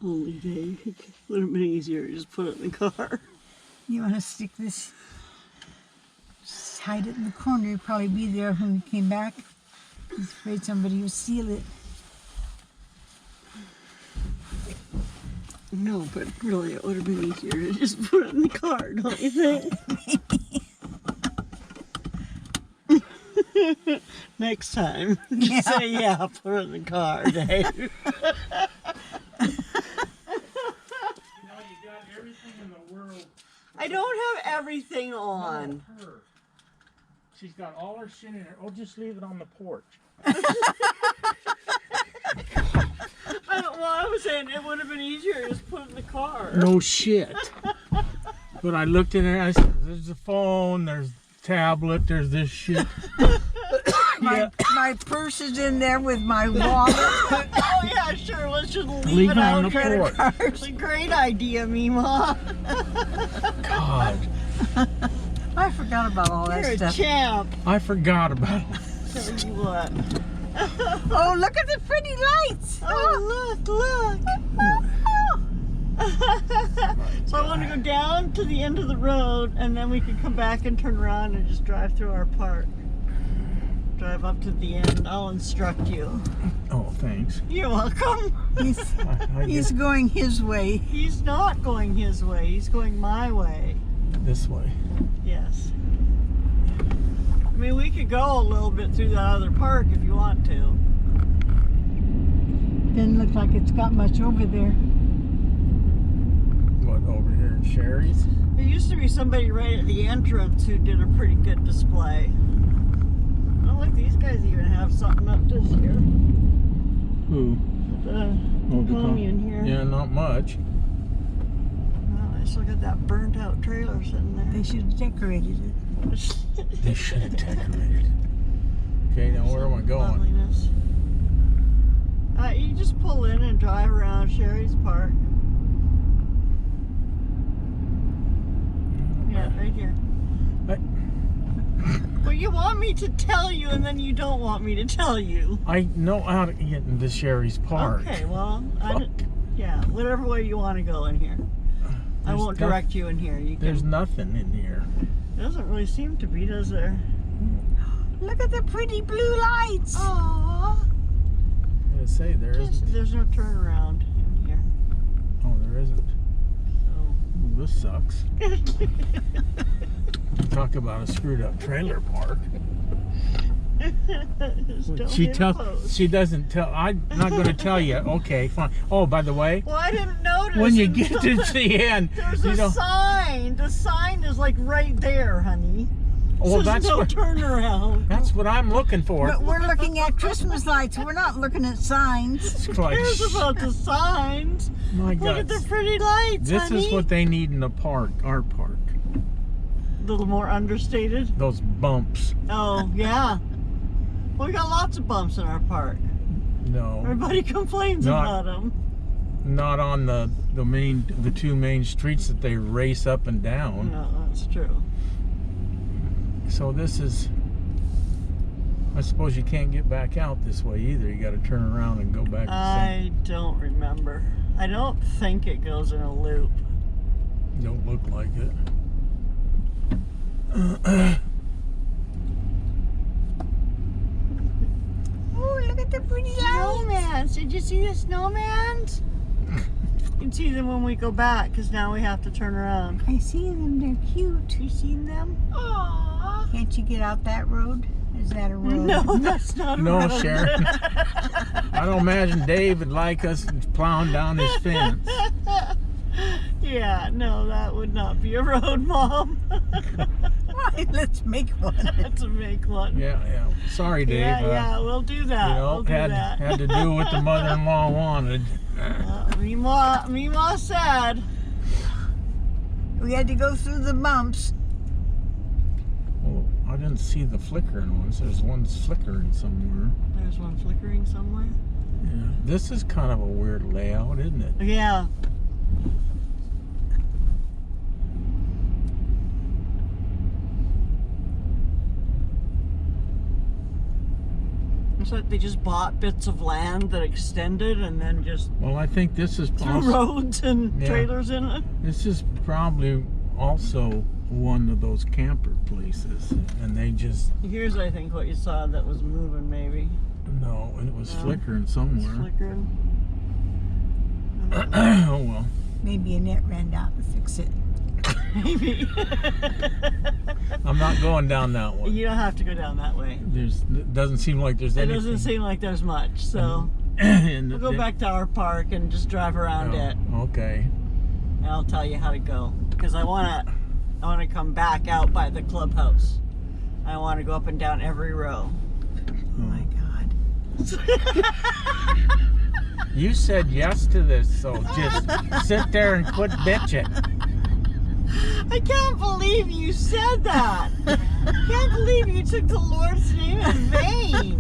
Only day. Would have been easier to just put it in the car. You want to stick this, just hide it in the corner. You'll probably be there when we came back. He's afraid somebody will steal it. No, but really it would have been easier to just put it in the car, don't you think? Next time, just say, yeah, put it in the car, Dave. You got everything in the world. I don't have everything on. No, her. She's got all her shit in her. Oh, just leave it on the porch. Well, I was saying it would have been easier to just put it in the car. No shit. But I looked in there, I said, there's the phone, there's the tablet, there's this shit. My purse is in there with my wallet. Oh yeah, sure. Let's just Leave it it out on the here. porch. It's a great idea, Mima. God, I forgot about all that You're a stuff. champ. I forgot about it. Tell you what. Oh, look at the pretty lights. Oh, look. So I want to go down to the end of the road, and then we could come back and turn around and just drive through our park. Drive up to the end. I'll instruct you. Oh, thanks. You're welcome. He's going his way. He's not going his way. He's going my way. This way. Yes. I mean, we could go a little bit through that other park if you want to. Doesn't look like it's got much over there. What, over here in Sherry's? There used to be somebody right at the entrance who did a pretty good display. Oh, look, these guys even have something up this year. Who? The commune here. Yeah, not much. Well, I still got that burnt out trailer sitting there. They should have decorated it. They should have decorated it. Okay, now where am I going? Loveliness. You just pull in and drive around Sherry's Park. Yeah, right here. Well, you want me to tell you, and then you don't want me to tell you. I know how to get into Sherry's Park. Okay, well, yeah, whatever way you want to go in here. I won't direct you in here. There's nothing in here. Doesn't really seem to be, does there? Look at the pretty blue lights. Aww. I'm gonna say There's no turnaround in here. Oh, there isn't. So. Ooh, this sucks. Talk about a screwed up trailer park. She doesn't tell. I'm not going to tell you. Okay, fine. Oh, by the way. Well, I didn't notice. When you get to the end, there's a sign. The sign is like right there, honey. Oh, that's no turnaround. That's what I'm looking for. But we're looking at Christmas lights. We're not looking at signs. Who cares about the signs? My God. Look at the pretty lights, This honey. is what they need in the park, our park. A little more understated. Those bumps. Oh, yeah. Well, we got lots of bumps in our park. No. Everybody complains about them. Not on the two main streets that they race up and down. No, that's true. So this is, I suppose you can't get back out this way either. You got to turn around and go back. I don't remember. I don't think it goes in a loop. Don't look like it. Oh, look at the pretty lights. Snowmans. Did you see the snowmans? You can see them when we go back, because now we have to turn around. I see them. They're cute. You seen them? Aww. Can't you get out that road? Is that a road? No, that's not a road. No, Sharon. I don't imagine Dave would like us plowing down his fence. Yeah, no, that would not be a road, Mom. Right, let's make one. Let's make one. Yeah. Sorry, Dave. Yeah, we'll do that. You know, we'll do that. had to do what the mother-in-law wanted. Mima said. We had to go through the bumps. Well, I didn't see the flickering ones. There's one's flickering somewhere. There's one flickering somewhere. Yeah. This is kind of a weird layout, isn't it? Yeah. looks like they just bought bits of land that extended and then just Well, I think this is threw also, roads and Yeah. trailers in it. this is probably also one of those camper places, and they just Here's, I think, what you saw that was moving, maybe. no, it was No. flickering It's somewhere. flickering. Oh well. Maybe Annette ran out to fix it. Maybe. I'm not going down that one. You don't have to go down that way. It doesn't seem like there's It anything. doesn't seem like there's much, so And we'll go back to our park and just drive around Oh, it, okay. and I'll tell you how to go. Because I wanna come back out by the clubhouse. I wanna go up and down every row. Oh my God. You said yes to this, so just sit there and quit bitching. I can't believe you said that. Can't believe you took the Lord's name in vain.